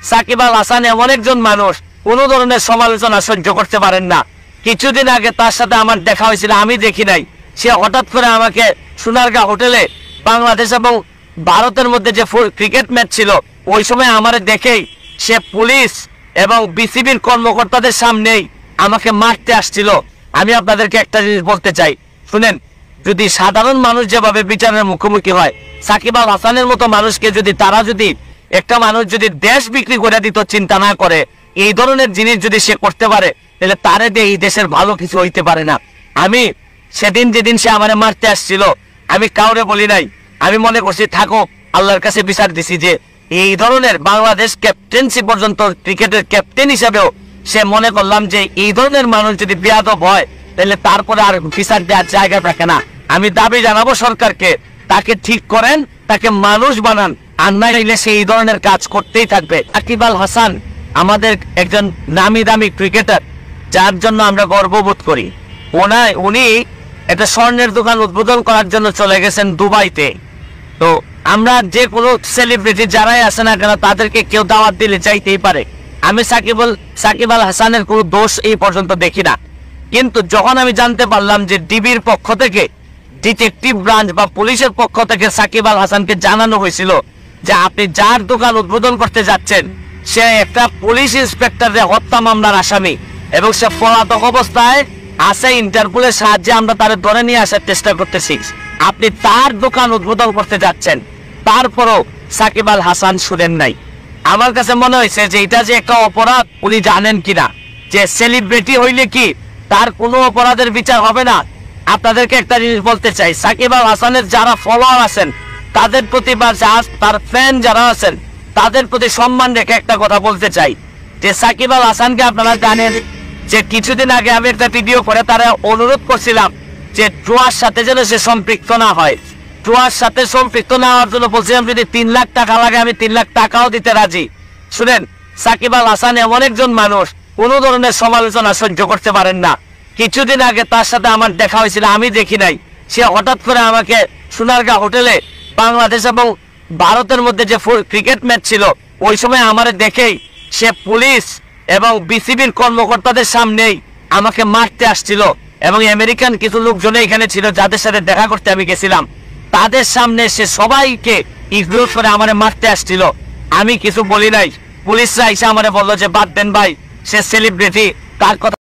সাকিব আল হাসান এমন একজন মানুষ কোন ধরনের সমালোচনা সহ্য করতে পারেন না। কিছুদিন আগে তার সাথে আমার দেখা হয়েছিল, আমি দেখি নাই। সে হঠাৎ করে আমাকে সোনারগাঁ হোটেলে বাংলাদেশ এবং ভারতের মধ্যে যে ক্রিকেট ম্যাচ ছিল ওই সময় আমার দেখেই সে পুলিশ এবং বিসিবির কর্মকর্তাদের সামনেই আমাকে মারতে আসছিল। আমি আপনাদেরকে একটা জিনিস বলতে চাই, শুনেন, যদি সাধারণ মানুষ যেভাবে বিচারের মুখোমুখি হয়, সাকিব আল হাসানের মতো মানুষকে যদি একটা মানুষ যদি দেশ বিক্রি করে দিত চিন্তা না করে, এই ধরনের জিনিস যদি সে করতে পারে, তাহলে তারে দিয়ে এই দেশের ভালো কিছু হইতে পারে না। আমি সেদিন যেদিন সে আমারে মারতে আসছিল, আমি কাউরে বলি নাই। আমি মনে করছি থাকো, আল্লাহর কাছে বিচার দিছি যে এই ধরনের বাংলাদেশ ক্যাপ্টেন্সি পর্যন্ত ক্রিকেটের ক্যাপ্টেন হিসেবেও সে মনে করলাম যে এই ধরনের মানুষ যদি বেয়াদব হয় তাহলে তারপরে আর বিচার দেওয়ার জায়গা থাকে না। আমি দাবি জানাবো সরকারকে, তাকে ঠিক করেন, তাকে মানুষ বানান, আর না হইলে সে এই ধরনের কাজ করতেই থাকবে। সাকিব আল হাসান আমাদের একজন নামি দামি ক্রিকেটার, যার জন্য আমরা গর্ববোধ করি। উনি একটা স্বর্ণের দোকান উদ্বোধন করার জন্য চলে গেছেন দুবাইতে। তো আমরা যে কোনো সেলিব্রিটি যারাই আসে না কেন তাদেরকে কেউ দাওয়াত দিলে চাইতেই পারে। আমি সাকিব আল হাসানের কোনো দোষ এই পর্যন্ত দেখি না। কিন্তু যখন আমি জানতে পারলাম যে ডিবির পক্ষ থেকে, ডিটেকটিভ ব্রাঞ্চ বা পুলিশের পক্ষ থেকে সাকিব আল হাসানকে জানানো হয়েছিল যে আপনি যার দোকান উদ্বোধন করতে যাচ্ছেন সে একটা পুলিশ ইন্সপেক্টরের হত্যা মামলার আসামি এবং সে পলাতক অবস্থায় আছে, ইন্টারপোলের সাহায্যে আমরা তারে ধরে নিয়ে আসার চেষ্টা করতেছি, আপনি তার দোকান উদ্বোধন করতে যাচ্ছেন, তারপরও সাকিব আল হাসান শুনেন নাই। আমার কাছে মনে হয়েছে যে এটা যে একটা অপরাধ, উনি জানেন কিনা যে সেলিব্রিটি হইলে কি তার কোনো অপরাধের বিচার হবে না। আপনাদেরকে একটা জিনিস বলতে চাই, সাকিব আল হাসানের যারা ফলোয়ার আছেন তাদের প্রতি বা তার ফ্যান যারা আছেন তাদের প্রতি সম্মান রেখে একটা কথা বলতে চাই যে সাকিব আল হাসানকে আপনারা জানেন যে কিছুদিন আগে আমি একটা ভিডিও করে তারা অনুরোধ করছিলাম যে জুয়ার সাথে যেন সে সম্পৃক্ত না হয়। জুয়ার সাথে সম্পৃক্ত না হওয়ার জন্য বলছিলাম যদি 3 লাখ টাকা লাগে আমি 3 লাখ টাকাও দিতে রাজি। শুনেন, সাকিব আল হাসান এমন একজন মানুষ কোন ধরনের সমালোচনা সহ্য করতে পারেন না। কিছুদিন আগে তার সাথে আমার দেখা হয়েছিল, আমি দেখি নাই। সে হঠাৎ করে আমাকে সোনারগাঁ হোটেলে বাংলাদেশ এবং ভারতের মধ্যে যে ক্রিকেট ম্যাচ ছিল ওই সময় আমার দেখেই সে পুলিশ এবং বিসিবির কর্মকর্তাদের সামনেই আমাকে মারতে আসছিল এবং আমেরিকান কিছু লোকজন এখানে ছিল যাদের সাথে দেখা করতে আমি গেছিলাম, তাদের সামনে সে সবাইকে ইগনোর করে আমারে মারতে আসছিল। আমি কিছু বলি নাই, পুলিশরা এসে আমারে বললো যে বাদ দেন ভাই, সে সেলিব্রিটি, তার কথা